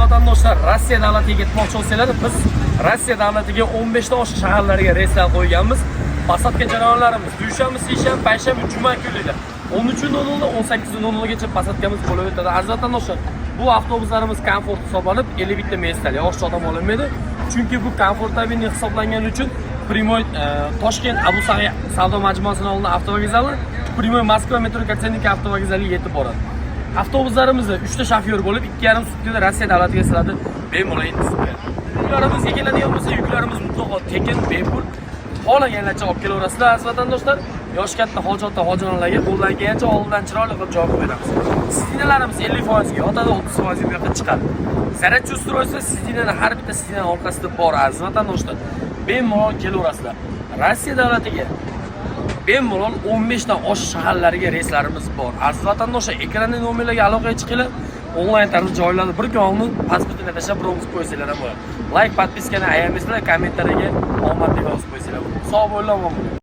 vatandoshlar Rossiya davlatiga ketmoqchi bo'lsanglar, biz Rossiya davlatiga 15 dan oshiq shaharlarga reyslar qo'yganmiz. Pasatka jarayonlarimiz dushanba, seshanba, payshanba, juma kunlari 13:00 dan 18:00 gacha pasatkamiz bo'lib o'tadi. Aziz vatandoshlar, bu avtobuslarimiz komfort hisoblanib 51 ta mestali, ortiqcha odam olinmaydi. Chunki bu komfortabilniy hisoblangani uchun Primoy Toshkent Abu Sa'iy savdo majmuasining oldida avtovokzali, Primoy Moskva metro Kotsennik avtovokzaliga yetib boradi. Avtobuslarimizda 3 ta shofyor bo'lib, 2,5 sutkada Rossiya davlatiga keladi. Bemalol endi. Yuklarimizga keladigan bo'lsa, yuklarimiz mutlaqo tekin, bepul. Xohlaganlarcha olib kelaverasizlar, aziz vatandoshlar. Yosh katta hojatda hojilarga qo'ldan kelgancha oldindan chiroyli qilib javob beramiz. Sidinalarimiz 50% ga yotadi, 30% ga yoqqa chiqadi. Zaryadchi ustroysi sidinani har bitta sidina orqasida bor, aziz vatandoshlar. Bemalol kelaverasizlar. Rossiya davlatiga bemalol 15 dan oshiq shaharlarga reyslarimiz bor. Aziz vatandoshlar, ekranda nomerlarga aloqaga chiqinglar. Onlayn tarzda joylarda bir kunni pasportini tashlab bronz qo'ysanglar ham bo'ladi. Like, podpiskani ayamasizlar, kommentariyaga omad deb yozib qo'ysanglar. Sog' bo'linglar.